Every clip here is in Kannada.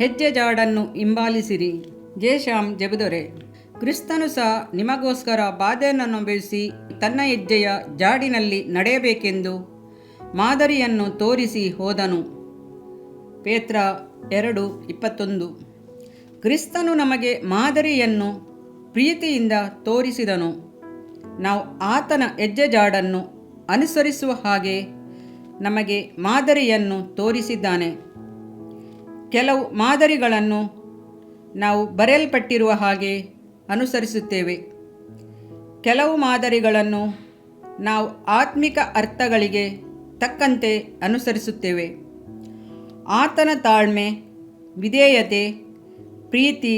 ಹೆಜ್ಜೆ ಜಾಡನ್ನು ಹಿಂಬಾಲಿಸಿರಿ. ಜೇಷಾಮ್ ಜೆಬುದೊರೆ. ಕ್ರಿಸ್ತನು ಸಹ ನಿಮಗೋಸ್ಕರ ಬಾಧೆಯನ್ನು ಅನುಭವಿಸಿ ತನ್ನ ಹೆಜ್ಜೆಯ ಜಾಡಿನಲ್ಲಿ ನಡೆಯಬೇಕೆಂದು ಮಾದರಿಯನ್ನು ತೋರಿಸಿ ಹೋದನು. ಪೇತ್ರ 2:21. ಕ್ರಿಸ್ತನು ನಮಗೆ ಮಾದರಿಯನ್ನು ಪ್ರೀತಿಯಿಂದ ತೋರಿಸಿದನು. ನಾವು ಆತನ ಹೆಜ್ಜೆ ಜಾಡನ್ನು ಅನುಸರಿಸುವ ಹಾಗೆ ನಮಗೆ ಮಾದರಿಯನ್ನು ತೋರಿಸಿದ್ದಾನೆ. ಕೆಲವು ಮಾದರಿಗಳನ್ನು ನಾವು ಬರೆಯಲ್ಪಟ್ಟಿರುವ ಹಾಗೆ ಅನುಸರಿಸುತ್ತೇವೆ. ಕೆಲವು ಮಾದರಿಗಳನ್ನು ನಾವು ಆತ್ಮಿಕ ಅರ್ಥಗಳಿಗೆ ತಕ್ಕಂತೆ ಅನುಸರಿಸುತ್ತೇವೆ. ಆತನ ತಾಳ್ಮೆ, ವಿಧೇಯತೆ, ಪ್ರೀತಿ,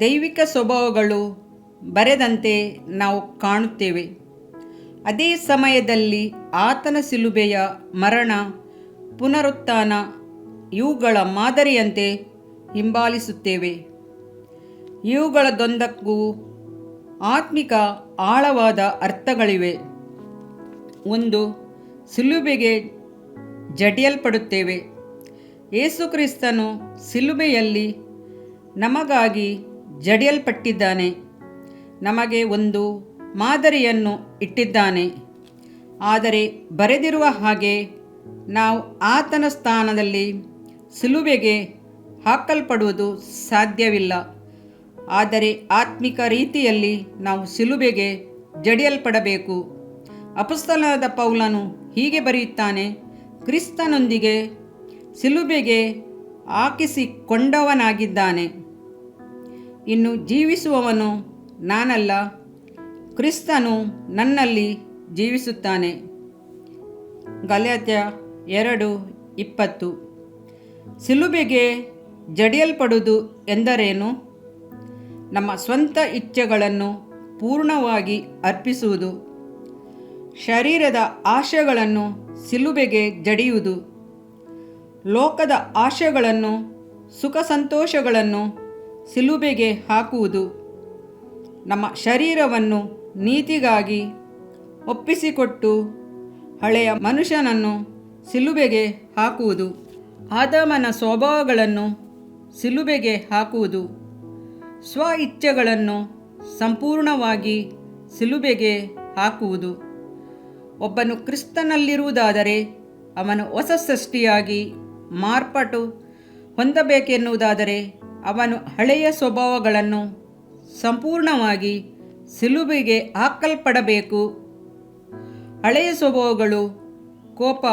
ದೈವಿಕ ಸ್ವಭಾವಗಳು ಬರೆದಂತೆ ನಾವು ಕಾಣುತ್ತೇವೆ. ಅದೇ ಸಮಯದಲ್ಲಿ ಆತನ ಶಿಲುಬೆಯ ಮರಣ, ಪುನರುತ್ಥಾನ ಇವುಗಳ ಮಾದರಿಯಂತೆ ಹಿಂಬಾಲಿಸುತ್ತೇವೆ. ಇವುಗಳದೊಂದಕ್ಕೂ ಆತ್ಮಿಕ ಆಳವಾದ ಅರ್ಥಗಳಿವೆ. ಒಂದು, ಶಿಲುಬೆಗೆ ಜಡಿಯಲ್ಪಡುತ್ತೇವೆ. ಯೇಸುಕ್ರಿಸ್ತನು ಶಿಲುಬೆಯಲ್ಲಿ ನಮಗಾಗಿ ಜಡಿಯಲ್ಪಟ್ಟಿದ್ದಾನೆ. ನಮಗೆ ಒಂದು ಮಾದರಿಯನ್ನು ಇಟ್ಟಿದ್ದಾನೆ. ಆದರೆ ಬರೆದಿರುವ ಹಾಗೆ ನಾವು ಆತನ ಸ್ಥಾನದಲ್ಲಿ ಶಿಲುಬೆಗೆ ಹಾಕಲ್ಪಡುವುದು ಸಾಧ್ಯವಿಲ್ಲ. ಆದರೆ ಆತ್ಮಿಕ ರೀತಿಯಲ್ಲಿ ನಾವು ಶಿಲುಬೆಗೆ ಜಡಿಯಲ್ಪಡಬೇಕು. ಅಪೊಸ್ತಲನಾದ ಪೌಲನು ಹೀಗೆ ಬರೆಯುತ್ತಾನೆ: ಕ್ರಿಸ್ತನೊಂದಿಗೆ ಶಿಲುಬೆಗೆ ಹಾಕಿಸಿಕೊಂಡವನಾಗಿದ್ದಾನೆ. ಇನ್ನು ಜೀವಿಸುವವನು ನಾನಲ್ಲ, ಕ್ರಿಸ್ತನು ನನ್ನಲ್ಲಿ ಜೀವಿಸುತ್ತಾನೆ. ಗಲಾತ್ಯ 2:20. ಶಿಲುಬೆಗೆ ಜಡಿಯಲ್ಪಡುವುದು ಎಂದರೇನು? ನಮ್ಮ ಸ್ವಂತ ಇಚ್ಛೆಗಳನ್ನು ಪೂರ್ಣವಾಗಿ ಅರ್ಪಿಸುವುದು, ಶರೀರದ ಆಶೆಗಳನ್ನು ಶಿಲುಬೆಗೆ ಜಡಿಯುವುದು, ಲೋಕದ ಆಶೆಗಳನ್ನು, ಸುಖ ಸಂತೋಷಗಳನ್ನು ಶಿಲುಬೆಗೆ ಹಾಕುವುದು, ನಮ್ಮ ಶರೀರವನ್ನು ನೀತಿಗಾಗಿ ಒಪ್ಪಿಸಿಕೊಟ್ಟು ಹಳೆಯ ಮನುಷ್ಯನನ್ನು ಶಿಲುಬೆಗೆ ಹಾಕುವುದು, ಆದಾಮನ ಸ್ವಭಾವಗಳನ್ನು ಶಿಲುಬೆಗೆ ಹಾಕುವುದು, ಸ್ವ ಇಚ್ಛೆಗಳನ್ನು ಸಂಪೂರ್ಣವಾಗಿ ಶಿಲುಬೆಗೆ ಹಾಕುವುದು. ಒಬ್ಬನು ಕ್ರಿಸ್ತನಲ್ಲಿರುವುದಾದರೆ ಅವನು ಹೊಸ ಸೃಷ್ಟಿಯಾಗಿ ಮಾರ್ಪಾಟು ಹೊಂದಬೇಕೆನ್ನುವುದಾದರೆ ಅವನು ಹಳೆಯ ಸ್ವಭಾವಗಳನ್ನು ಸಂಪೂರ್ಣವಾಗಿ ಶಿಲುಬೆಗೆ ಹಾಕಲ್ಪಡಬೇಕು. ಹಳೆಯ ಸ್ವಭಾವಗಳು ಕೋಪ,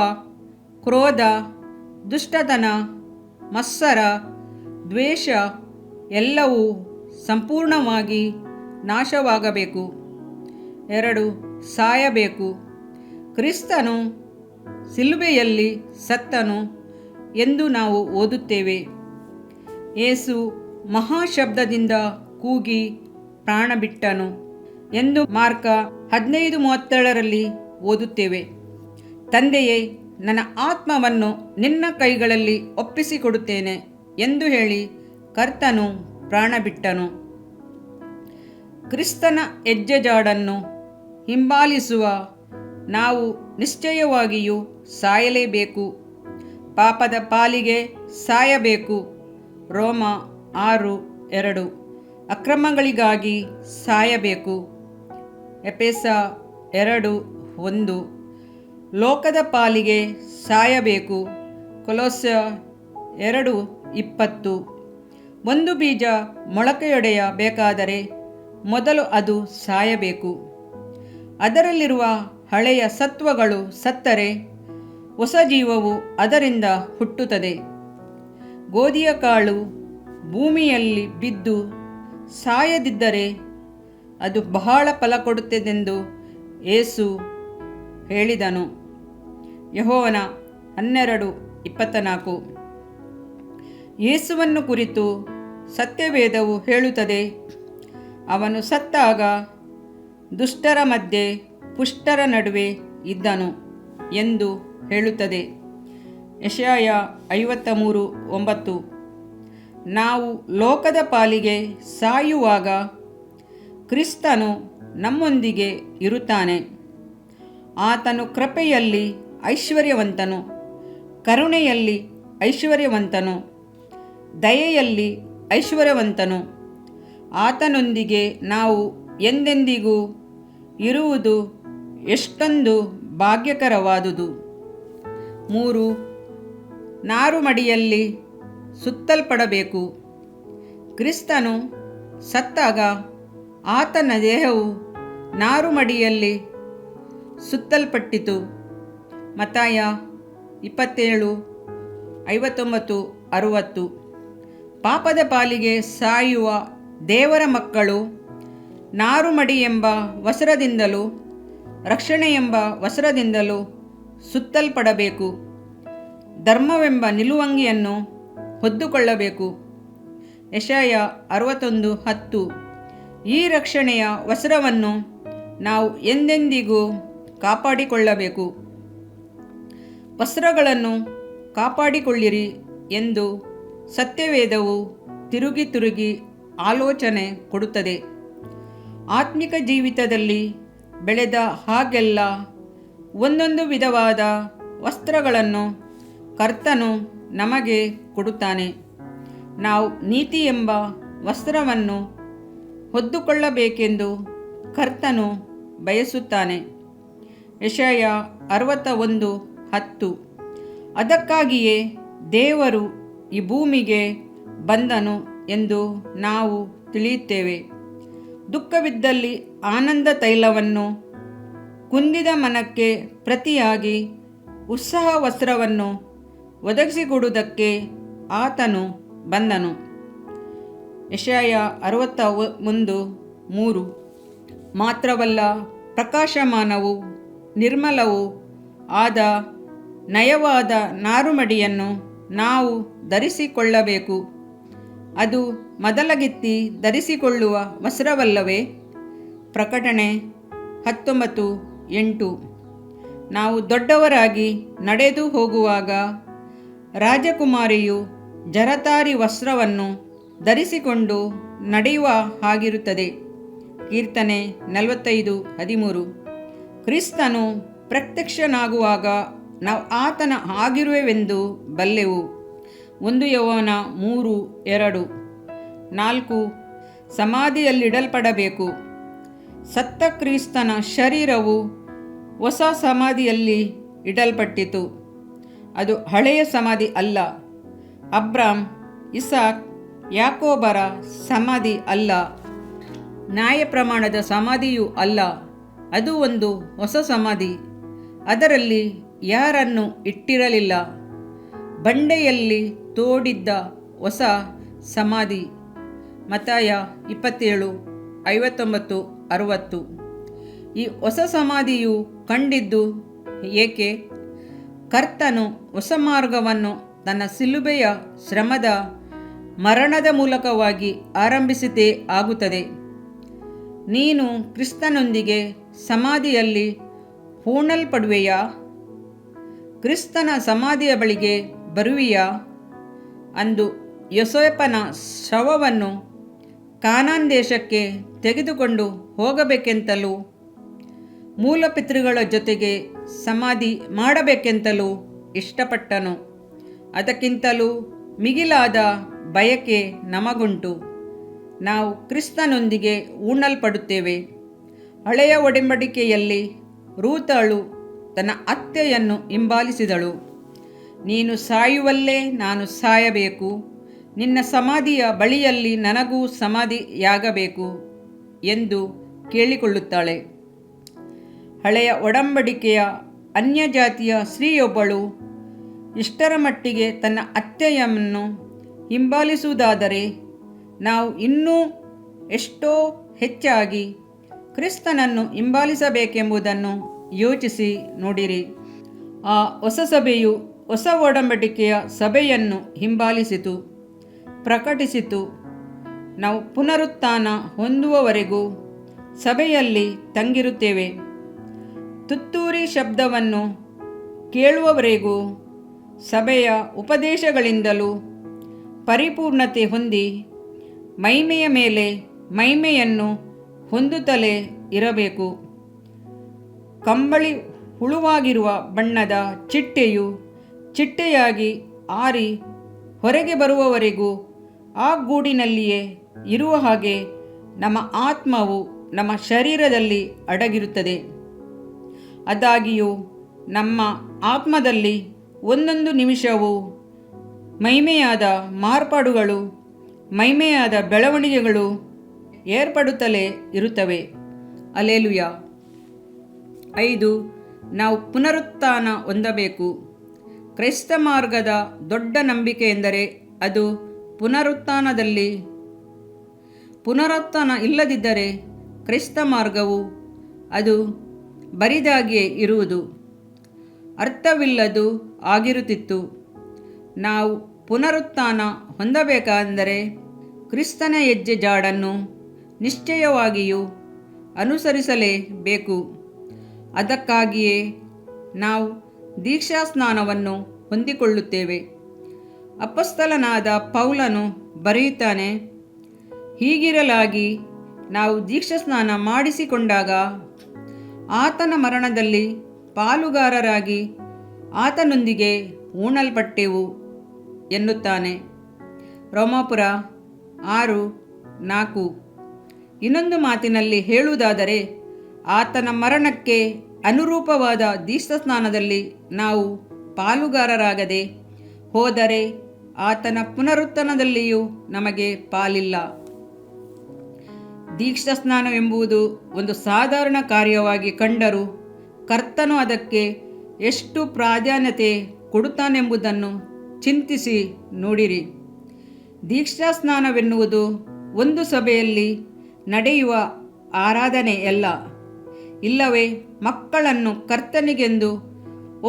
ಕ್ರೋಧ, ದುಷ್ಟತನ, ಮತ್ಸರ, ದ್ವೇಷ ಎಲ್ಲವೂ ಸಂಪೂರ್ಣವಾಗಿ ನಾಶವಾಗಬೇಕು. 2. ಸಾಯಬೇಕು. ಕ್ರಿಸ್ತನು ಶಿಲುಬೆಯಲ್ಲಿ ಸತ್ತನು ಎಂದು ನಾವು ಓದುತ್ತೇವೆ. ಯೇಸು ಮಹಾಶಬ್ದದಿಂದ ಕೂಗಿ ಪ್ರಾಣ ಬಿಟ್ಟನು ಎಂದು ಮಾರ್ಕ 15:37 ಓದುತ್ತೇವೆ. ತಂದೆಯೇ, ನನ್ನ ಆತ್ಮವನ್ನು ನಿನ್ನ ಕೈಗಳಲ್ಲಿ ಒಪ್ಪಿಸಿಕೊಡುತ್ತೇನೆ ಎಂದು ಹೇಳಿ ಕರ್ತನು ಪ್ರಾಣ ಬಿಟ್ಟನು. ಕ್ರಿಸ್ತನ ಹೆಜ್ಜೆಜಾಡನ್ನು ಹಿಂಬಾಲಿಸುವ ನಾವು ನಿಶ್ಚಯವಾಗಿಯೂ ಸಾಯಲೇಬೇಕು. ಪಾಪದ ಪಾಲಿಗೆ ಸಾಯಬೇಕು. ರೋಮ 6:2. ಅಕ್ರಮಗಳಿಗಾಗಿ ಸಾಯಬೇಕು. ಎಫೆಸ 2:1. ಲೋಕದ ಪಾಲಿಗೆ ಸಾಯಬೇಕು. ಕೊಲೋಸ್ಯ 2:20. ಒಂದು ಬೀಜ ಮೊಳಕೆಯೊಡೆಯಬೇಕಾದರೆ ಮೊದಲು ಅದು ಸಾಯಬೇಕು. ಅದರಲ್ಲಿರುವ ಹಳೆಯ ಸತ್ವಗಳು ಸತ್ತರೆ ಹೊಸ ಜೀವವು ಅದರಿಂದ ಹುಟ್ಟುತ್ತದೆ. ಗೋಧಿಯ ಕಾಳು ಭೂಮಿಯಲ್ಲಿ ಬಿದ್ದು ಸಾಯದಿದ್ದರೆ ಅದು ಬಹಳ ಫಲ ಕೊಡುತ್ತದೆಂದು ಯೇಸು ಹೇಳಿದನು. ಯೆಹೋವನ 12:24. ಯೇಸುವನ್ನು ಕುರಿತು ಸತ್ಯವೇದವು ಹೇಳುತ್ತದೆ: ಅವನು ಸತ್ತಾಗ ದುಷ್ಟರ ಮಧ್ಯೆ ಪುಷ್ಟರ ನಡುವೆ ಇದ್ದನು ಎಂದು ಹೇಳುತ್ತದೆ. ಯೆಶಾಯ 53:9. ನಾವು ಲೋಕದ ಪಾಲಿಗೆ ಸಾಯುವಾಗ ಕ್ರಿಸ್ತನು ನಮ್ಮೊಂದಿಗೆ ಇರುತ್ತಾನೆ. ಆತನು ಕೃಪೆಯಲ್ಲಿ ಐಶ್ವರ್ಯವಂತನು, ಕರುಣೆಯಲ್ಲಿ ಐಶ್ವರ್ಯವಂತನು, ದಯೆಯಲ್ಲಿ ಐಶ್ವರ್ಯವಂತನು. ಆತನೊಂದಿಗೆ ನಾವು ಎಂದೆಂದಿಗೂ ಇರುವುದು ಎಷ್ಟೊಂದು ಭಾಗ್ಯಕರವಾದುದು. 3. ನಾರುಮಡಿಯಲ್ಲಿ ಸುತ್ತಲ್ಪಡಬೇಕು. ಕ್ರಿಸ್ತನು ಸತ್ತಾಗ ಆತನ ದೇಹವು ನಾರುಮಡಿಯಲ್ಲಿ ಸುತ್ತಲ್ಪಟ್ಟಿತು. ಮತ್ತಾಯ 27:59-60. ಪಾಪದ ಪಾಲಿಗೆ ಸಾಯುವ ದೇವರ ಮಕ್ಕಳು ನಾರುಮಡಿ ಎಂಬ ವಸ್ತ್ರದಿಂದಲೂ ರಕ್ಷಣೆ ಎಂಬ ವಸ್ತ್ರದಿಂದಲೂ ಸುತ್ತಲ್ಪಡಬೇಕು. ಧರ್ಮವೆಂಬ ನಿಲುವಂಗಿಯನ್ನು ಹೊದ್ದುಕೊಳ್ಳಬೇಕು. ಯೆಶಾಯ 61:10. ಈ ರಕ್ಷಣೆಯ ವಸ್ತ್ರವನ್ನು ನಾವು ಎಂದೆಂದಿಗೂ ಕಾಪಾಡಿಕೊಳ್ಳಬೇಕು. ವಸ್ತ್ರಗಳನ್ನು ಕಾಪಾಡಿಕೊಳ್ಳಿರಿ ಎಂದು ಸತ್ಯವೇದವು ತಿರುಗಿ ತಿರುಗಿ ಆಲೋಚನೆ ಕೊಡುತ್ತದೆ. ಆತ್ಮಿಕ ಜೀವಿತದಲ್ಲಿ ಬೆಳೆದ ಹಾಗೆಲ್ಲ ಒಂದೊಂದು ವಿಧವಾದ ವಸ್ತ್ರಗಳನ್ನು ಕರ್ತನು ನಮಗೆ ಕೊಡುತ್ತಾನೆ. ನಾವು ನೀತಿ ಎಂಬ ವಸ್ತ್ರವನ್ನು ಹೊದ್ದುಕೊಳ್ಳಬೇಕೆಂದು ಕರ್ತನು ಬಯಸುತ್ತಾನೆ. ಯೆಶಾಯ 61:10. ಅದಕ್ಕಾಗಿಯೇ ದೇವರು ಈ ಭೂಮಿಗೆ ಬಂದನು ಎಂದು ನಾವು ತಿಳಿಯುತ್ತೇವೆ. ದುಃಖವಿದ್ದಲ್ಲಿ ಆನಂದ ತೈಲವನ್ನು, ಕುಂದಿದ ಮನಕ್ಕೆ ಪ್ರತಿಯಾಗಿ ಉತ್ಸಾಹ ವಸ್ತ್ರವನ್ನು ಒದಗಿಸಿಕೊಡುವುದಕ್ಕೆ ಆತನು ಬಂದನು. ಯೆಶಾಯ 61:3. ಮಾತ್ರವಲ್ಲ, ಪ್ರಕಾಶಮಾನವೂ ನಿರ್ಮಲವೂ ಆದ ನಯವಾದ ನಾರುಮಡಿಯನ್ನು ನಾವು ಧರಿಸಿಕೊಳ್ಳಬೇಕು. ಅದು ಮೊದಲಗಿತ್ತಿ ಧರಿಸಿಕೊಳ್ಳುವ ವಸ್ತ್ರವಲ್ಲವೇ? ಪ್ರಕಟಣೆ 19:8. ನಾವು ದೊಡ್ಡವರಾಗಿ ನಡೆದು ಹೋಗುವಾಗ ರಾಜಕುಮಾರಿಯು ಜರತಾರಿ ವಸ್ತ್ರವನ್ನು ಧರಿಸಿಕೊಂಡು ನಡೆಯುವ ಹಾಗಿರುತ್ತದೆ. ಕೀರ್ತನೆ 45:13. ಕ್ರಿಸ್ತನು ಪ್ರತ್ಯಕ್ಷನಾಗುವಾಗ ನಾವು ಆತನ ಆಗಿರುವೆವೆಂದು ಬಲ್ಲೆವು. 1 ಯೋಹಾನ 3:2. 4. ಸಮಾಧಿಯಲ್ಲಿಡಲ್ಪಡಬೇಕು. ಸತ್ತ ಕ್ರಿಸ್ತನ ಶರೀರವು ಹೊಸ ಸಮಾಧಿಯಲ್ಲಿ ಇಡಲ್ಪಟ್ಟಿತು. ಅದು ಹಳೆಯ ಸಮಾಧಿ ಅಲ್ಲ. ಅಬ್ರಾಮ್, ಇಸಾಕ್, ಯಾಕೋಬರ ಸಮಾಧಿ ಅಲ್ಲ. ನ್ಯಾಯಪ್ರಮಾಣದ ಸಮಾಧಿಯೂ ಅಲ್ಲ. ಅದು ಒಂದು ಹೊಸ ಸಮಾಧಿ. ಅದರಲ್ಲಿ ಯಾರನ್ನು ಇಟ್ಟಿರಲಿಲ್ಲ. ಬಂಡೆಯಲ್ಲಿ ತೋಡಿದ್ದ ಹೊಸ ಸಮಾಧಿ. ಮತ್ತಾಯ 27:59-60. ಈ ಹೊಸ ಸಮಾಧಿಯು ಕಂಡಿದ್ದು ಏಕೆ? ಕರ್ತನು ಹೊಸ ಮಾರ್ಗವನ್ನು ತನ್ನ ಶಿಲುಬೆಯ ಶ್ರಮದ ಮರಣದ ಮೂಲಕವಾಗಿ ಆರಂಭಿಸಿದ್ದೇ ಆಗುತ್ತದೆ. ನೀನು ಕ್ರಿಸ್ತನೊಂದಿಗೆ ಸಮಾಧಿಯಲ್ಲಿ ಹೂಣಲ್ಪಡುವೆಯಾ? ಕ್ರಿಸ್ತನ ಸಮಾಧಿಯ ಬಳಿಗೆ ಬರುವಿಯಾ? ಅಂದು ಯೋಸೇಫನ ಶವವನ್ನು ಕಾನಾನ್ ದೇಶಕ್ಕೆ ತೆಗೆದುಕೊಂಡು ಹೋಗಬೇಕೆಂತಲೂ ಮೂಲಪಿತೃಗಳ ಜೊತೆಗೆ ಸಮಾಧಿ ಮಾಡಬೇಕೆಂತಲೂ ಇಷ್ಟಪಟ್ಟನು. ಅದಕ್ಕಿಂತಲೂ ಮಿಗಿಲಾದ ಬಯಕೆ ನಮಗುಂಟು. ನಾವು ಕ್ರಿಸ್ತನೊಂದಿಗೆ ಹೂಣಲ್ಪಡುತ್ತೇವೆ. ಹಳೆಯ ಒಡಂಬಡಿಕೆಯಲ್ಲಿ ರೂತಳು ತನ್ನ ಅತ್ತೆಯನ್ನು ಹಿಂಬಾಲಿಸಿದಳು. ನೀನು ಸಾಯುವಲ್ಲೇ ನಾನು ಸಾಯಬೇಕು, ನಿನ್ನ ಸಮಾಧಿಯ ಬಳಿಯಲ್ಲಿ ನನಗೂ ಸಮಾಧಿಯಾಗಬೇಕು ಎಂದು ಕೇಳಿಕೊಳ್ಳುತ್ತಾಳೆ. ಹಳೆಯ ಒಡಂಬಡಿಕೆಯ ಅನ್ಯಜಾತಿಯ ಸ್ತ್ರೀಯೊಬ್ಬಳು ಇಷ್ಟರ ಮಟ್ಟಿಗೆ ತನ್ನ ಅತ್ತೆಯನ್ನು ಹಿಂಬಾಲಿಸುವುದಾದರೆ ನಾವು ಇನ್ನೂ ಎಷ್ಟೋ ಹೆಚ್ಚಾಗಿ ಕ್ರಿಸ್ತನನ್ನು ಹಿಂಬಾಲಿಸಬೇಕೆಂಬುದನ್ನು ಯೋಚಿಸಿ ನೋಡಿರಿ. ಆ ಹೊಸ ಸಭೆಯು ಹೊಸ ಒಡಂಬಡಿಕೆಯ ಸಭೆಯನ್ನು ಹಿಂಬಾಲಿಸಿತು, ಪ್ರಕಟಿಸಿತು. ನಾವು ಪುನರುತ್ಥಾನ ಹೊಂದುವವರೆಗೂ ಸಭೆಯಲ್ಲಿ ತಂಗಿರುತ್ತೇವೆ. ತುತ್ತೂರಿ ಶಬ್ದವನ್ನು ಕೇಳುವವರೆಗೂ ಸಭೆಯ ಉಪದೇಶಗಳಿಂದಲೂ ಪರಿಪೂರ್ಣತೆ ಹೊಂದಿ ಮಹಿಮೆಯ ಮೇಲೆ ಮಹಿಮೆಯನ್ನು ಹೊಂದುತ್ತಲೇ ಇರಬೇಕು. ಕಂಬಳಿ ಹುಳುವಾಗಿರುವ ಬಣ್ಣದ ಚಿಟ್ಟೆಯು ಚಿಟ್ಟೆಯಾಗಿ ಆರಿ ಹೊರಗೆ ಬರುವವರೆಗೂ ಆ ಗೂಡಿನಲ್ಲಿಯೇ ಇರುವ ಹಾಗೆ ನಮ್ಮ ಆತ್ಮವು ನಮ್ಮ ಶರೀರದಲ್ಲಿ ಅಡಗಿರುತ್ತದೆ. ಆದಾಗ್ಯೂ ನಮ್ಮ ಆತ್ಮದಲ್ಲಿ ಒಂದೊಂದು ನಿಮಿಷವೂ ಮಹಿಮೆಯಾದ ಮಾರ್ಪಾಡುಗಳು, ಮಹಿಮೆಯಾದ ಬೆಳವಣಿಗೆಗಳು ಏರ್ಪಡುತ್ತಲೇ ಇರುತ್ತವೆ. ಅಲ್ಲೇಲುಯ. 5. ನಾವು ಪುನರುತ್ಥಾನ ಹೊಂದಬೇಕು. ಕ್ರೈಸ್ತ ಮಾರ್ಗದ ದೊಡ್ಡ ನಂಬಿಕೆ ಎಂದರೆ ಅದು ಪುನರುತ್ಥಾನ ಇಲ್ಲದಿದ್ದರೆ ಕ್ರೈಸ್ತ ಮಾರ್ಗವು ಅದು ಬರಿದಾಗಿಯೇ ಇರುವುದು, ಅರ್ಥವಿಲ್ಲದು ಆಗಿರುತ್ತಿತ್ತು. ನಾವು ಪುನರುತ್ಥಾನ ಹೊಂದಬೇಕಾದರೆ ಕ್ರಿಸ್ತನ ಹೆಜ್ಜೆ ಜಾಡನ್ನು ನಿಶ್ಚಯವಾಗಿಯೂ ಅನುಸರಿಸಲೇಬೇಕು. ಅದಕ್ಕಾಗಿಯೇ ನಾವು ದೀಕ್ಷಾಸ್ನಾನವನ್ನು ಹೊಂದಿಕೊಳ್ಳುತ್ತೇವೆ. ಅಪೊಸ್ತಲನಾದ ಪೌಲನು ಬರೆಯುತ್ತಾನೆ, ಹೀಗಿರಲಾಗಿ ನಾವು ದೀಕ್ಷಾಸ್ನಾನ ಮಾಡಿಸಿಕೊಂಡಾಗ ಆತನ ಮರಣದಲ್ಲಿ ಪಾಲುಗಾರರಾಗಿ ಆತನೊಂದಿಗೆ ಹೂಣಲ್ಪಟ್ಟೆವು ಎನ್ನುತ್ತಾನೆ. ರೋಮಾಪುರ 6:4. ಇನ್ನೊಂದು ಮಾತಿನಲ್ಲಿ ಹೇಳುವುದಾದರೆ, ಆತನ ಮರಣಕ್ಕೆ ಅನುರೂಪವಾದ ದೀಕ್ಷಾಸ್ನಾನದಲ್ಲಿ ನಾವು ಪಾಲುಗಾರರಾಗದೆ ಹೋದರೆ ಆತನ ಪುನರುತ್ಥಾನದಲ್ಲಿಯೂ ನಮಗೆ ಪಾಲಿಲ್ಲ. ದೀಕ್ಷಾಸ್ನಾನವೆಂಬುದು ಒಂದು ಸಾಧಾರಣ ಕಾರ್ಯವಾಗಿ ಕಂಡರೂ ಕರ್ತನು ಅದಕ್ಕೆ ಎಷ್ಟು ಪ್ರಾಧಾನ್ಯತೆ ಕೊಡುತ್ತಾನೆಂಬುದನ್ನು ಚಿಂತಿಸಿ ನೋಡಿರಿ. ದೀಕ್ಷಾಸ್ನಾನವೆನ್ನುವುದು ಒಂದು ಸಭೆಯಲ್ಲಿ ನಡೆಯುವ ಆರಾಧನೆಯಲ್ಲ, ಇಲ್ಲವೇ ಮಕ್ಕಳನ್ನು ಕರ್ತನಿಗೆಂದು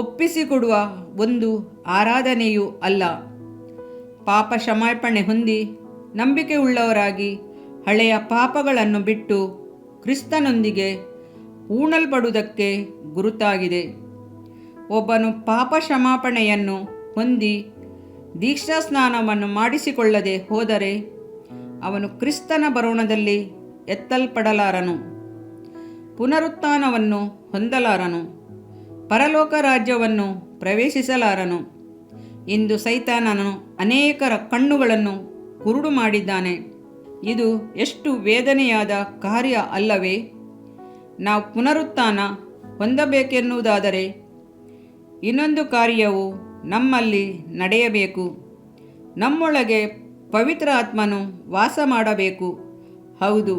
ಒಪ್ಪಿಸಿಕೊಡುವ ಒಂದು ಆರಾಧನೆಯೂ ಅಲ್ಲ. ಪಾಪ ಕ್ಷಮಾಪಣೆ ಹೊಂದಿ ನಂಬಿಕೆಯುಳ್ಳವರಾಗಿ ಹಳೆಯ ಪಾಪಗಳನ್ನು ಬಿಟ್ಟು ಕ್ರಿಸ್ತನೊಂದಿಗೆ ಹೂಣಲ್ಪಡುವುದಕ್ಕೆ ಗುರುತಾಗಿದೆ. ಒಬ್ಬನು ಪಾಪ ಕ್ಷಮಾಪಣೆಯನ್ನು ಹೊಂದಿ ದೀಕ್ಷಾಸ್ನಾನವನ್ನು ಮಾಡಿಸಿಕೊಳ್ಳದೆ ಹೋದರೆ ಅವನು ಕ್ರಿಸ್ತನ ಬರೋಣದಲ್ಲಿ ಎತ್ತಲ್ಪಡಲಾರನು, ಪುನರುತ್ಥಾನವನ್ನು ಹೊಂದಲಾರನು, ಪರಲೋಕ ರಾಜ್ಯವನ್ನು ಪ್ರವೇಶಿಸಲಾರನು. ಇಂದು ಸೈತಾನನು ಅನೇಕರ ಕಣ್ಣುಗಳನ್ನು ಕುರುಡು ಮಾಡಿದ್ದಾನೆ. ಇದು ಎಷ್ಟು ವೇದನೆಯಾದ ಕಾರ್ಯ ಅಲ್ಲವೇ? ನಾವು ಪುನರುತ್ಥಾನ ಹೊಂದಬೇಕೆನ್ನುವುದಾದರೆ ಇನ್ನೊಂದು ಕಾರ್ಯವು ನಮ್ಮಲ್ಲಿ ನಡೆಯಬೇಕು. ನಮ್ಮೊಳಗೆ ಪವಿತ್ರ ಆತ್ಮನು ವಾಸ ಮಾಡಬೇಕು. ಹೌದು,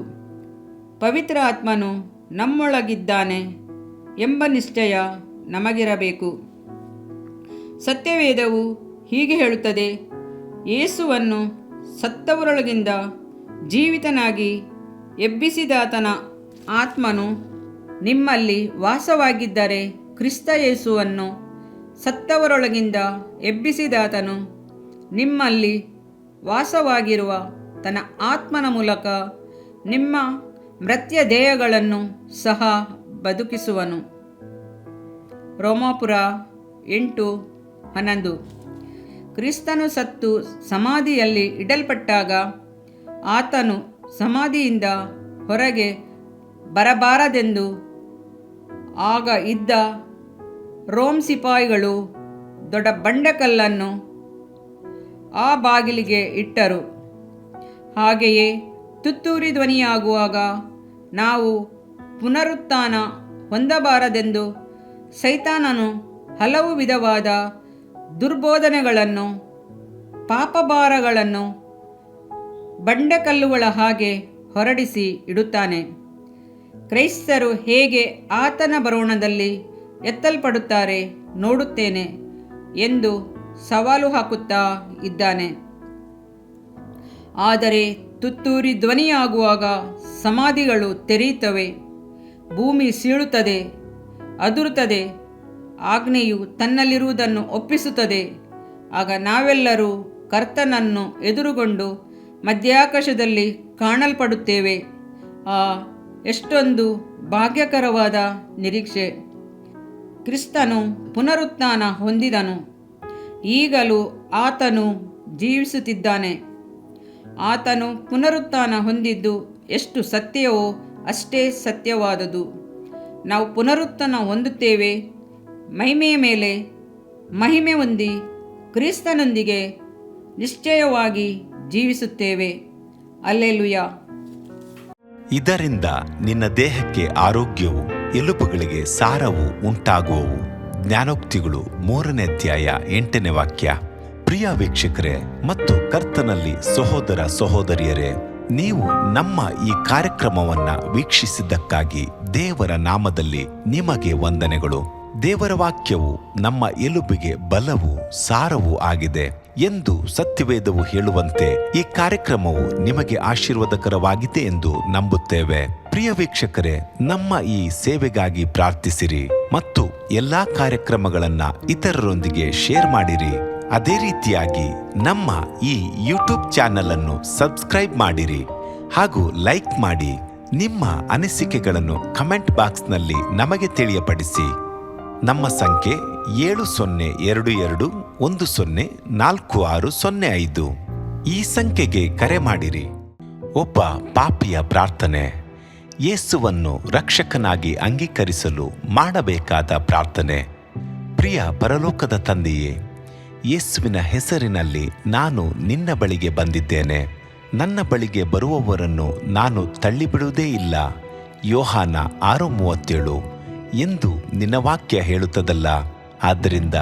ಪವಿತ್ರ ಆತ್ಮನು ನಮ್ಮೊಳಗಿದ್ದಾನೆ ಎಂಬ ನಿಶ್ಚಯ ನಮಗಿರಬೇಕು. ಸತ್ಯವೇದವು ಹೀಗೆ ಹೇಳುತ್ತದೆ, ಯೇಸುವನ್ನು ಸತ್ತವರೊಳಗಿಂದ ಜೀವಿತನಾಗಿ ಎಬ್ಬಿಸಿದಾತನ ಆತ್ಮನು ನಿಮ್ಮಲ್ಲಿ ವಾಸವಾಗಿದ್ದರೆ, ಕ್ರಿಸ್ತ ಯೇಸುವನ್ನು ಸತ್ತವರೊಳಗಿಂದ ಎಬ್ಬಿಸಿದಾತನು ನಿಮ್ಮಲ್ಲಿ ವಾಸವಾಗಿರುವ ತನ್ನ ಆತ್ಮನ ಮೂಲಕ ನಿಮ್ಮ ಮರ್ತ್ಯ ದೇಹಗಳನ್ನು ಸಹ ಬದುಕಿಸುವನು. ರೋಮಾಪುರ 8:11. ಕ್ರಿಸ್ತನು ಸತ್ತು ಸಮಾಧಿಯಲ್ಲಿ ಇಡಲ್ಪಟ್ಟಾಗ ಆತನು ಸಮಾಧಿಯಿಂದ ಹೊರಗೆ ಬರಬಾರದೆಂದು ಆಗ ಇದ್ದ ರೋಮ್ ಸಿಪಾಯಿಗಳು ದೊಡ್ಡ ಬಂಡೆಕಲ್ಲನ್ನು ಆ ಬಾಗಿಲಿಗೆ ಇಟ್ಟರು. ಹಾಗೆಯೇ ತುತ್ತೂರಿ ಧ್ವನಿಯಾಗುವಾಗ ನಾವು ಪುನರುತ್ಥಾನ ಹೊಂದಬಾರದೆಂದು ಸೈತಾನನು ಹಲವು ವಿಧವಾದ ದುರ್ಬೋಧನೆಗಳನ್ನು, ಪಾಪಭಾರಗಳನ್ನು ಬಂಡೆಕಲ್ಲುಗಳ ಹಾಗೆ ಹೊರಡಿಸಿ ಇಡುತ್ತಾನೆ. ಕ್ರೈಸ್ತರು ಹೇಗೆ ಆತನ ಬರೋಣದಲ್ಲಿ ಎತ್ತಲ್ಪಡುತ್ತಾರೆ ನೋಡುತ್ತೇನೆ ಎಂದು ಸವಾಲು ಹಾಕುತ್ತಾ ಇದ್ದಾನೆ. ಆದರೆ ತುತ್ತೂರಿ ಧ್ವನಿಯಾಗುವಾಗ ಸಮಾಧಿಗಳು ತೆರೆಯುತ್ತವೆ, ಭೂಮಿ ಸೀಳುತ್ತದೆ, ಅದುರುತ್ತದೆ, ಆಜ್ಞೆಯು ತನ್ನಲ್ಲಿರುವುದನ್ನು ಒಪ್ಪಿಸುತ್ತದೆ. ಆಗ ನಾವೆಲ್ಲರೂ ಕರ್ತನನ್ನು ಎದುರುಗೊಂಡು ಮಧ್ಯಾಕಾಶದಲ್ಲಿ ಕಾಣಲ್ಪಡುತ್ತೇವೆ. ಎಷ್ಟೊಂದು ಭಾಗ್ಯಕರವಾದ ನಿರೀಕ್ಷೆ! ಕ್ರಿಸ್ತನು ಪುನರುತ್ಥಾನ ಹೊಂದಿದನು, ಈಗಲೂ ಆತನು ಜೀವಿಸುತ್ತಿದ್ದಾನೆ. ಆತನು ಪುನರುತ್ಥಾನ ಹೊಂದಿದ್ದು ಎಷ್ಟು ಸತ್ಯವೋ ಅಷ್ಟೇ ಸತ್ಯವಾದುದು. ನಾವು ಪುನರುತ್ಥಾನ ಹೊಂದುತ್ತೇವೆ, ಮಹಿಮೆಯ ಮೇಲೆ ಮಹಿಮೆ ಹೊಂದಿ ಕ್ರಿಸ್ತನೊಂದಿಗೆ ನಿಶ್ಚಯವಾಗಿ ಜೀವಿಸುತ್ತೇವೆ. ಹಲ್ಲೆಲೂಯಾ. ಇದರಿಂದ ನಿನ್ನ ದೇಹಕ್ಕೆ ಆರೋಗ್ಯವು, ಎಲುಬುಗಳಿಗೆ ಸಾರವು ಉಂಟಾಗುವವು. ಜ್ಞಾನೋಕ್ತಿಗಳು 3ನೇ ಅಧ್ಯಾಯ 8ನೇ ವಾಕ್ಯ. ಪ್ರಿಯ ವೀಕ್ಷಕರೇ ಮತ್ತು ಕರ್ತನಲ್ಲಿ ಸಹೋದರ ಸಹೋದರಿಯರೇ, ನೀವು ನಮ್ಮ ಈ ಕಾರ್ಯಕ್ರಮವನ್ನ ವೀಕ್ಷಿಸಿದ್ದಕ್ಕಾಗಿ ದೇವರ ನಾಮದಲ್ಲಿ ನಿಮಗೆ ವಂದನೆಗಳು. ದೇವರ ವಾಕ್ಯವು ನಮ್ಮ ಎಲುಬಿಗೆ ಬಲವೂ ಸಾರವೂ ಆಗಿದೆ ಎಂದು ಸತ್ಯವೇದವು ಹೇಳುವಂತೆ ಈ ಕಾರ್ಯಕ್ರಮವು ನಿಮಗೆ ಆಶೀರ್ವಾದಕರವಾಗಿದೆ ಎಂದು ನಂಬುತ್ತೇವೆ. ಪ್ರಿಯ ವೀಕ್ಷಕರೇ, ನಮ್ಮ ಈ ಸೇವೆಗಾಗಿ ಪ್ರಾರ್ಥಿಸಿರಿ ಮತ್ತು ಎಲ್ಲಾ ಕಾರ್ಯಕ್ರಮಗಳನ್ನ ಇತರರೊಂದಿಗೆ ಶೇರ್ ಮಾಡಿರಿ. ಅದೇ ರೀತಿಯಾಗಿ ನಮ್ಮ ಈ ಯೂಟ್ಯೂಬ್ ಚಾನೆಲ್ ಅನ್ನು ಸಬ್ಸ್ಕ್ರೈಬ್ ಮಾಡಿರಿ ಹಾಗೂ ಲೈಕ್ ಮಾಡಿ. ನಿಮ್ಮ ಅನಿಸಿಕೆಗಳನ್ನು ಕಮೆಂಟ್ ಬಾಕ್ಸ್ನಲ್ಲಿ ನಮಗೆ ತಿಳಿಯಪಡಿಸಿ. ನಮ್ಮ ಸಂಖ್ಯೆ 7022104605. ಈ ಸಂಖ್ಯೆಗೆ ಕರೆ ಮಾಡಿರಿ. ಒಬ್ಬ ಪಾಪಿಯ ಪ್ರಾರ್ಥನೆ. ಯೇಸುವನ್ನು ರಕ್ಷಕನಾಗಿ ಅಂಗೀಕರಿಸಲು ಮಾಡಬೇಕಾದ ಪ್ರಾರ್ಥನೆ. ಪ್ರಿಯ ಪರಲೋಕದ ತಂದೆಯೇ, ಯೇಸುವಿನ ಹೆಸರಿನಲ್ಲಿ ನಾನು ನಿನ್ನ ಬಳಿಗೆ ಬಂದಿದ್ದೇನೆ. ನನ್ನ ಬಳಿಗೆ ಬರುವವರನ್ನು ನಾನು ತಳ್ಳಿಬಿಡುವುದೇ ಇಲ್ಲ. ಯೋಹಾನ 6:37 ಎಂದು ನಿನ್ನ ವಾಕ್ಯ ಹೇಳುತ್ತದಲ್ಲ. ಆದ್ದರಿಂದ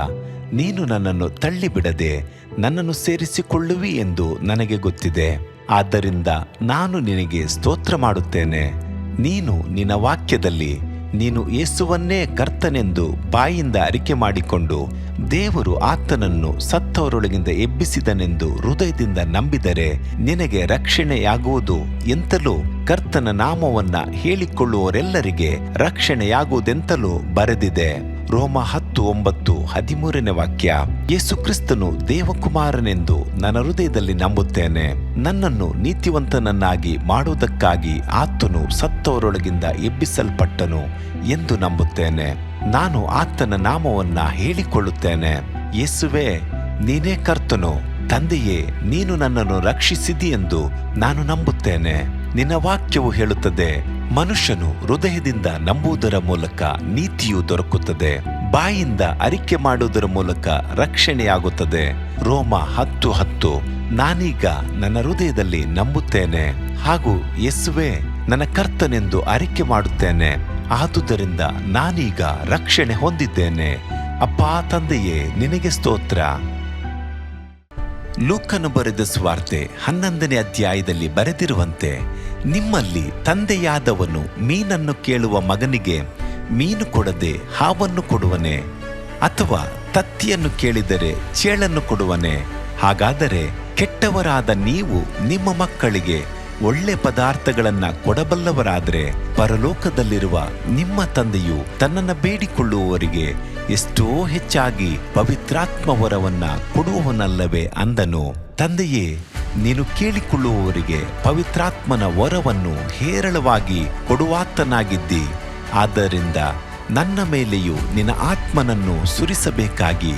ನೀನು ನನ್ನನ್ನು ತಳ್ಳಿಬಿಡದೆ ನನ್ನನ್ನು ಸೇರಿಸಿಕೊಳ್ಳುವಿ ಎಂದು ನನಗೆ ಗೊತ್ತಿದೆ. ಆದ್ದರಿಂದ ನಾನು ನಿನಗೆ ಸ್ತೋತ್ರ ಮಾಡುತ್ತೇನೆ. ನೀನು ನಿನ್ನ ವಾಕ್ಯದಲ್ಲಿ ನೀನು ಯೇಸುವನ್ನೇ ಕರ್ತನೆಂದು ಬಾಯಿಂದ ಅರಿಕೆ ಮಾಡಿಕೊಂಡು ದೇವರು ಆತನನ್ನು ಸತ್ತವರೊಳಗಿಂದ ಎಬ್ಬಿಸಿದನೆಂದು ಹೃದಯದಿಂದ ನಂಬಿದರೆ ನಿನಗೆ ರಕ್ಷಣೆಯಾಗುವುದು ಎಂತಲೂ, ಕರ್ತನ ನಾಮವನ್ನ ಹೇಳಿಕೊಳ್ಳುವವರೆಲ್ಲರಿಗೆ ರಕ್ಷಣೆಯಾಗುವುದೆಂತಲೂ ಬರೆದಿದೆ. ರೋಮ 10:9-13ನೇ ವಾಕ್ಯ. ಯೇಸು ಕ್ರಿಸ್ತನು ದೇವಕುಮಾರನೆಂದು ನನ್ನ ಹೃದಯದಲ್ಲಿ ನಂಬುತ್ತೇನೆ. ನನ್ನನ್ನು ನೀತಿವಂತನನ್ನಾಗಿ ಮಾಡುವುದಕ್ಕಾಗಿ ಆತನು ಸತ್ತವರೊಳಗಿಂದ ಎಬ್ಬಿಸಲ್ಪಟ್ಟನು ಎಂದು ನಂಬುತ್ತೇನೆ. ನಾನು ಆತನ ನಾಮವನ್ನ ಹೇಳಿಕೊಳ್ಳುತ್ತೇನೆ. ಯೇಸುವೇ, ನೀನೇ ಕರ್ತನು. ತಂದೆಯೇ, ನೀನು ನನ್ನನ್ನು ರಕ್ಷಿಸಿದಿ ಎಂದು ನಾನು ನಂಬುತ್ತೇನೆ. ನಿನ್ನ ವಾಕ್ಯವು ಹೇಳುತ್ತದೆ, ಮನುಷ್ಯನು ಹೃದಯದಿಂದ ನಂಬುವುದರ ಮೂಲಕ ನೀತಿಯು ದೊರಕುತ್ತದೆ, ಬಾಯಿಂದ ಅರಿಕೆ ಮಾಡುವುದರ ಮೂಲಕ ರಕ್ಷಣೆಯಾಗುತ್ತದೆ. ರೋಮ 10:10. ನಾನೀಗ ನನ್ನ ಹೃದಯದಲ್ಲಿ ನಂಬುತ್ತೇನೆ ಹಾಗೂ ಯೇಸುವೇ ನನ್ನ ಕರ್ತನೆಂದು ಅರಿಕೆ ಮಾಡುತ್ತೇನೆ. ಆದುದರಿಂದ ನಾನೀಗ ರಕ್ಷಣೆ ಹೊಂದಿದ್ದೇನೆ. ಅಪ್ಪಾ ತಂದೆಯೇ, ನಿನಗೆ ಸ್ತೋತ್ರ. ಲೂಕನು ಬರೆದ ಸುವಾರ್ತೆ 11ನೇ ಅಧ್ಯಾಯದಲ್ಲಿ ಬರೆದಿರುವಂತೆ, ನಿಮ್ಮಲ್ಲಿ ತಂದೆಯಾದವನು ಮೀನನ್ನು ಕೇಳುವ ಮಗನಿಗೆ ಮೀನು ಕೊಡದೆ ಹಾವನ್ನು ಕೊಡುವನೆ? ಅಥವಾ ತತ್ತಿಯನ್ನು ಕೇಳಿದರೆ ಚೇಳನ್ನು ಕೊಡುವನೆ? ಹಾಗಾದರೆ ಕೆಟ್ಟವರಾದ ನೀವು ನಿಮ್ಮ ಮಕ್ಕಳಿಗೆ ಒಳ್ಳೆ ಪದಾರ್ಥಗಳನ್ನ ಕೊಡಬಲ್ಲವರಾದರೆ ಪರಲೋಕದಲ್ಲಿರುವ ನಿಮ್ಮ ತಂದೆಯು ತನ್ನನ್ನು ಬೇಡಿಕೊಳ್ಳುವವರಿಗೆ ಎಷ್ಟೋ ಹೆಚ್ಚಾಗಿ ಪವಿತ್ರಾತ್ಮ ವರವನ್ನ ಕೊಡುವವನಲ್ಲವೇ ಅಂದನು. ತಂದೆಯೇ, ನೀನು ಕೇಳಿಕೊಳ್ಳುವವರಿಗೆ ಪವಿತ್ರಾತ್ಮನ ವರವನ್ನು ಹೇರಳವಾಗಿ ಕೊಡುವಾತನಾಗಿದ್ದಿ. ಆದ್ದರಿಂದ ನನ್ನ ಮೇಲೆಯೂ ನಿನ್ನ ಆತ್ಮನನ್ನು ಸುರಿಸಬೇಕಾಗಿ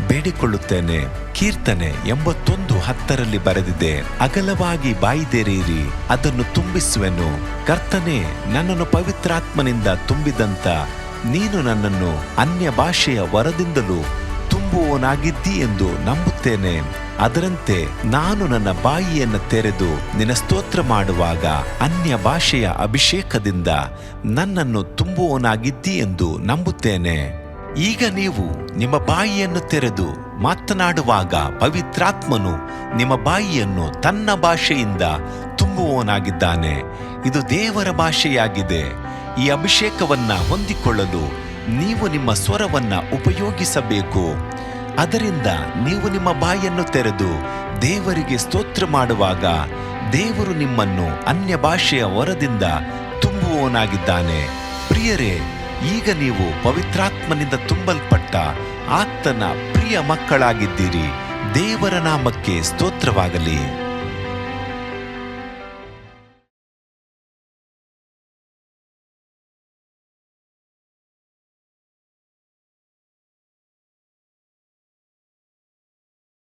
ಬೇಡಿಕೊಳ್ಳುತ್ತೇನೆ. ಕೀರ್ತನೆ 81:10 ಬರೆದಿದೆ, ಅಗಲವಾಗಿ ಬಾಯಿದೆರೆಯಿರಿ, ಅದನ್ನು ತುಂಬಿಸುವೆನು. ಕರ್ತನೇ, ನನ್ನನ್ನು ಪವಿತ್ರಾತ್ಮನಿಂದ ತುಂಬಿದಂತ ನೀನು ನನ್ನನ್ನು ಅನ್ಯ ಭಾಷೆಯ ವರದಿಂದಲೂ ತುಂಬುವವನಾಗಿದ್ದಿ ಎಂದು ನಂಬುತ್ತೇನೆ. ಅದರಂತೆ ನಾನು ನನ್ನ ಬಾಯಿಯನ್ನು ತೆರೆದು ನಿನ್ನ ಸ್ತೋತ್ರ ಮಾಡುವಾಗ ಅನ್ಯ ಭಾಷೆಯ ಅಭಿಷೇಕದಿಂದ ನನ್ನನ್ನು ತುಂಬುವವನಾಗಿದ್ದಿ ಎಂದು ನಂಬುತ್ತೇನೆ. ಈಗ ನೀವು ನಿಮ್ಮ ಬಾಯಿಯನ್ನು ತೆರೆದು ಮಾತನಾಡುವಾಗ ಪವಿತ್ರಾತ್ಮನು ನಿಮ್ಮ ಬಾಯಿಯನ್ನು ತನ್ನ ಭಾಷೆಯಿಂದ ತುಂಬುವವನಾಗಿದ್ದಾನೆ. ಇದು ದೇವರ ಭಾಷೆಯಾಗಿದೆ. ಈ ಅಭಿಷೇಕವನ್ನ ಹೊಂದಿಕೊಳ್ಳಲು ನೀವು ನಿಮ್ಮ ಸ್ವರವನ್ನ ಉಪಯೋಗಿಸಬೇಕು. ಅದರಿಂದ ನೀವು ನಿಮ್ಮ ಬಾಯನ್ನು ತೆರೆದು ದೇವರಿಗೆ ಸ್ತೋತ್ರ ಮಾಡುವಾಗ ದೇವರು ನಿಮ್ಮನ್ನು ಅನ್ಯ ಭಾಷೆಯ ವರದಿಂದ ತುಂಬುವವನಾಗಿದ್ದಾನೆ. ಪ್ರಿಯರೇ, ಈಗ ನೀವು ಪವಿತ್ರಾತ್ಮನಿಂದ ತುಂಬಲ್ಪಟ್ಟ ಆತನ ಪ್ರಿಯ ಮಕ್ಕಳಾಗಿದ್ದೀರಿ. ದೇವರ ನಾಮಕ್ಕೆ ಸ್ತೋತ್ರವಾಗಲಿ.